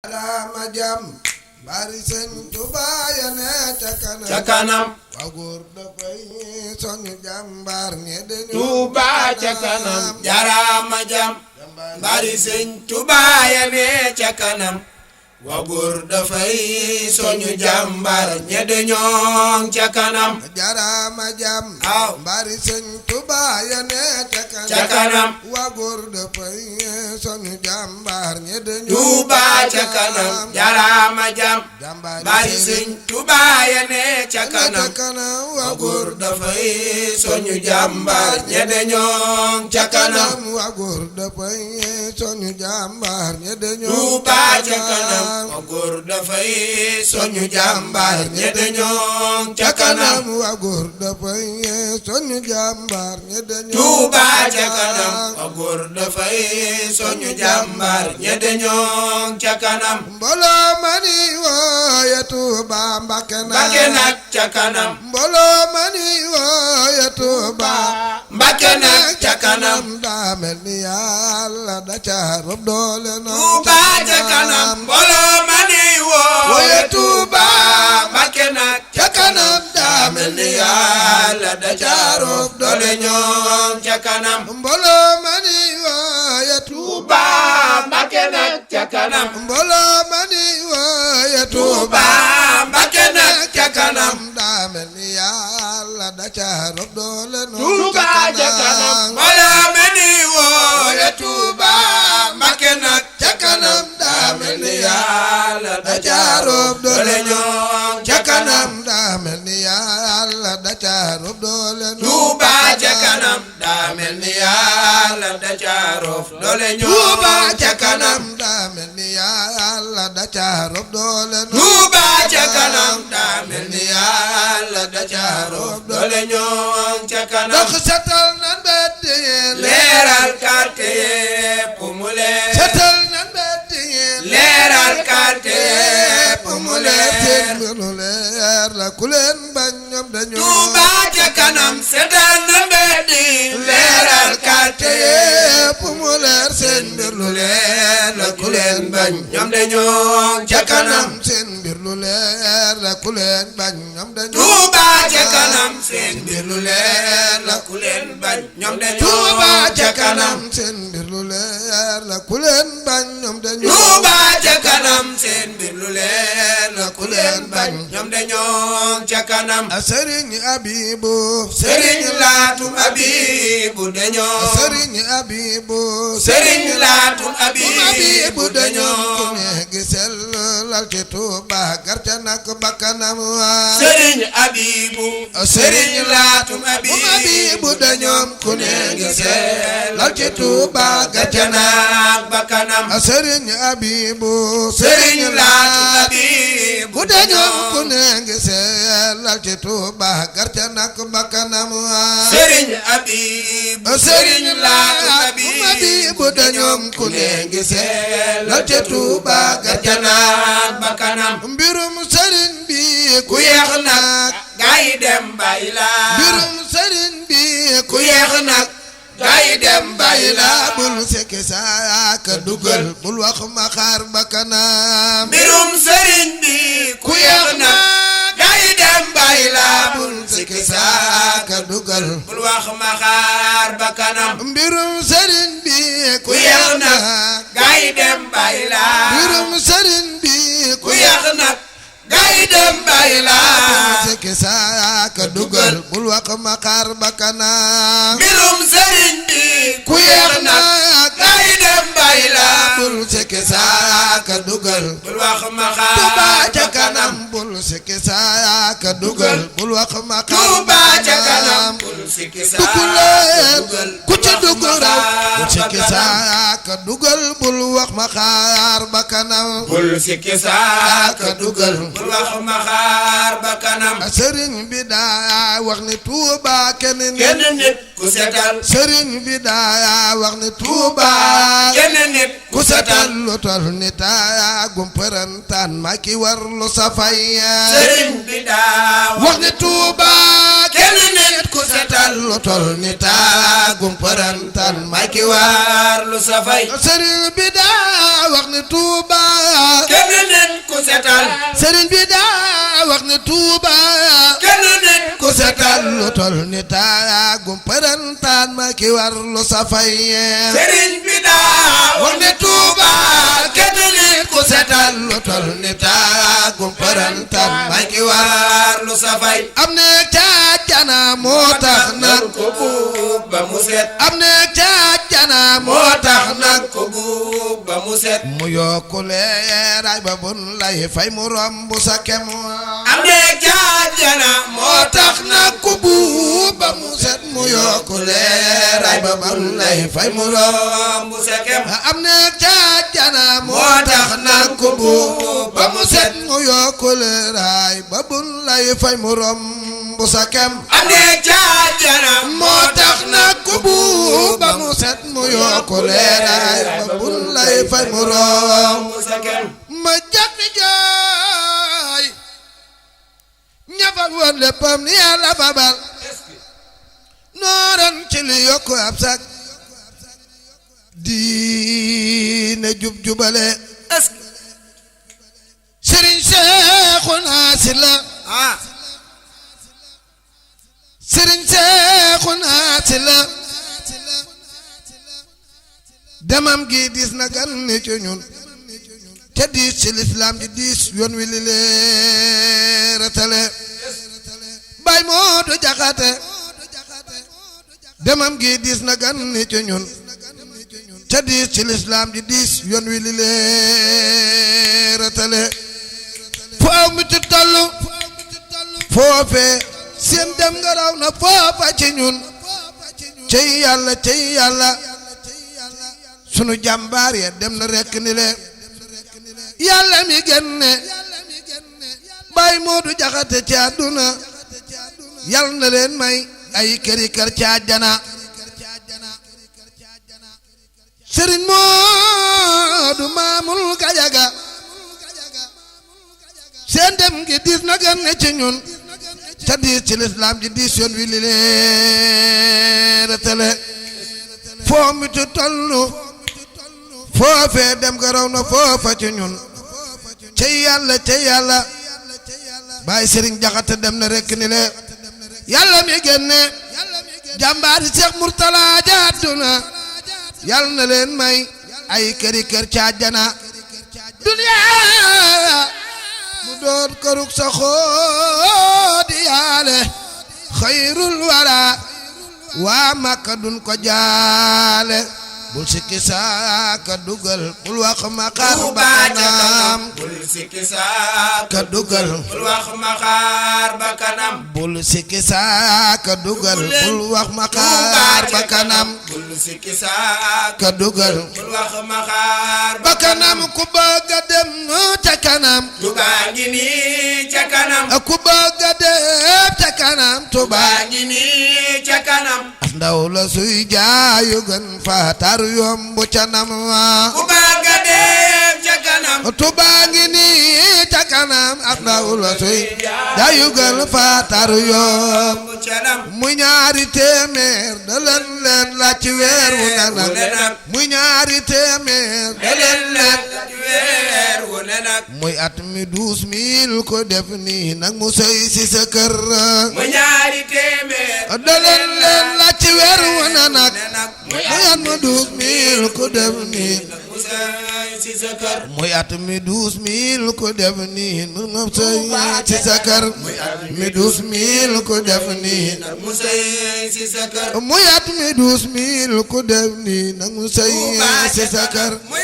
Rama jam bari Sëñ Tuubaa ya ne ca kanam wa góor dafay soñu jàmbaar ñe dañu Tuubaa ca kanam jarama jam bari Sëñ Tuubaa ya ne ca kanam wa góor dafay soñu jàmbaar ñe dañoo ca kanam jarama jam aw bari Sëñ Tuubaa ya ne ca kanam wa góor dafay soñu jàmbaar ñe dañu Tuubaa ca kanam jarama jam bari Sëñ Tuubaa ya ne ca kanam wa góor dafay soñu jàmbaar ñe dañoo ca kanam wa góor dafay soñu jàmbaar ñe dañu Tuubaa ca kanam wa góor dafay soñu jàmbaar ñe dañoo ca kanam wa góor dafay soñu jàmbaar ñe dañu Tuubaa ca kanam wa góor dafay soñu jàmbaar ñe dañoo ca kanam mbooloo ma ni wooye Tuubaa Mbàkke nag ca kanam mbooloo ma ni wooye Tuubaa Mbàkke nag ca kanam daa mel ni Yàlla da ca rob doole na Tuubaa ca kanam mbooloo ma ni wooye Tuubaa Mbàkke nag ca kanam daa mel ni Yàlla da ca rob doole ñoom ca kanam mbooloo ma ni wooye Tuubaa Mbàkke nag ca kanam mbooloo ma ni wooye Tuubaa Mbàkke nag ca kanam daa mel ni Yàlla da ca rob doole na Tuubaa ca kanam mbooloo ma ni wooye Tuubaa Mbàkke nag ca kanam daa mel ni Yàlla da ca rob doole ñoom ca kanam daa mel ni Yàlla da ca rob doole Tuubaa ca kanam daa mel ni Yàlla da ca rob doole ñoom Tuubaa ca kanam daa mel ni Yàlla da ca rob doole Tuubaa ca kanam daa mel ni Yàlla da ca rob doole ñoom ca kanam dox setal nan bett yeen leeral karte yépp mu leer setal nan bett yeen leeral karte yépp mu leer seen lu leer la ku leen bañ ñoom dañu Tuubaa ca kanam setal na mbeddi leeral karte yépp mu leer seen mbir lu leer la ku leen bañ ñoom dañoo ca kanam seen mbir lu leer la ku leen bañ ñoom dañu Tuubaa ca kanam seen mbir lu leer la ku leen bañ ñoom dañoo Tuubaa ca kanam seen mbir lu leer la ku leen bañ ñoom dañu Tuubaa ca kanam seen mbir lu leer la ku leen bañ ñoom dañoo ca kanam Sëriñ Abibu Sëriñ Laatum Abibu dañoo Sëriñ Abibu Sëriñ Laatum Abibu ku dañoo ne gisel lal ci Tuubaa garca nak bakkanam waa Sëriñ Abibu Sëriñ Laatum Abibu dañoo ku ne gisee lal ci Tuubaa gàcce naak bakkanam Sëriñ Abibu Sëriñ Laatum Abibu dañoo ku ne gisel lal ci Tuubaa garca nak bakkanam waa Sëriñ Abibu Sëriñ Laatum Abibu dañoo ku ne gisee lal ci Tuubaa gàcce naak bakkanam mbirum sëriñ bi ku yeex nag gaa yi dem bàyyi la mbirum sëriñ bi ku yeex nag gaa yi dem bàyyi la bul sekki saaka dugal bul wax ma xaar bakkanam mbirum sëriñ bi ku yeex nag gaa yi dem bàyyi la bul sikki saaka dugal bul wax ma xaar bakkanam mbirum sëriñ bi ku yeex nag gaa yi dem bàyyi la mbirum sëriñ bi ku yeex nag gaa yi dem bàyyi la sekki saaka dugal bul wax ma xaar bakkanam mbirum sëriñ bi ku yeex nag gaa yi dem bàyyi la bul sekki saaka dugal bul wax ma Tuubaa xaar ca bakkanam kanam bul sekki saaka dugal bul wax ma xaar Tuubaa ca kanam bul sikki duguleen ku ci dugg raw bul bul sekki saaka dugal bul wax ma xaar bakkanam bul sikki saaka dugal bul wax ma xaar bakkanam sëriñ bi daa wax ni Tuubaa kenn kenn nit nit ku setal sëriñ bi daa wax ni Tuubaa kenn nit ku setal lu tol ni taa gumparantaan ma ki war lu safay sëriñ bi daa wax ni Tuubaa kenn nit ku setal lu tol ni taa gumparantaan ma ki war waar lu safay sëriñ bi daa wax ni Tuubaa Tuuba kenn nit ku setal sëriñ bi daa wax ne Tuuba kenn nit ku setal lu tol ni taagum përantaan ma ki war lu safay sëriñ bi daa wax ne Tuuba kenn nit ku setal lu tol ni taagum përantaan ma ki war lu safay am ne caajana moo tax nag ko buub ba mu set am ne caajana moo tax nag ko buub ba mu set mu yokku leeraay ba bun lay fay mu romb sa kem am ne caajana moo tax nag ku buub ba mu set mu yokku leeraay ba bun lay fay mu romb sa kem am ne caajana moo tax nag ku buub ba mu set mu yokku leeraay ba bun lay fay mu romb sa kem am ne caajana moo tax nag ku buub ba mu set mu yokku leeraay ba bun lay fay mu romb sa kem ma jàpp jooy ñafal woon léppam ni Yàlla fabal nooran ci li yokku ab sak diine jub jubale Sëriñ Seexuna Silla Sëriñ Seexuna Silla demam gi diis na gan ni ci ñun te diis ci lislaam ji diis yoon wi li leeratale Baay Moodu Jaxate demam gi diis na gan ni ci ñun te diis ci lislaam ji diis yoon wi li leeratale foo mi ti tollu foofee seen dem nga raw na foofa ci ñun cey yàlla sunu jàmbaar ya dem na rekk ni le yàlla mi génne Baay Moodu Jaxate ci àdduna yal na leen may ay këri kër ci àjjana Sëriñ Moodu Maamul Gajaga seen dem gi diis na gën ne ci ñun te diis ci lislaam ji diis yoon wi li leeratale foo mi tu tollu foofee dem ga raw na foofa ci ñun cey yàlla Baay Sëriñ Jaxate dem na rekk ni le yàlla mi génne jàmbaari Seex Murtala ja àdduna yal na leen may ay këri kër ci àjjana duniyaa mu doon kërug sa xoodi yaale xayrul wara waa Makka dun ko jaale bul sikki saaka dugal bul wax ma xaar bakkanam bul sikki saaka dugal bul wax ma xaar bakkanam bul sikki saaka dugal bul wax ma xaar bakkanam bul sikki saaka dugal bul wax ma xaar bakkanam ku bëgg a dem ca kanam Tuubaa ngi nii ca kanam ku bëgg a dem ca kanam Tuubaa ngi nii ca kanam ndaw la suy jaayu gën faatar yomb ca nam ku bëgg a dem ca kanam Tuubaa ngi nii ca kanam ak ndaw la suy jaayu gën faatar yomb ca nam muy ñaari téeméer da leen la ci weer wu ne nag muy ñaari téeméer da leen weer wu ne nag muy at mi 12 000 ko def nii nag mu sëy si sa kër mu ñaari téeméer da leen la ci weer wu ne nag muy at mi 12 000 ko def nii mu sëy si sa kër muy at mi 12 000 ko def nii mu sëy si sa kër mi 12 000 ko def nii mu sëy si sa kër muy at mi 12 000 ko def nii nag mu sëy si sa kër mu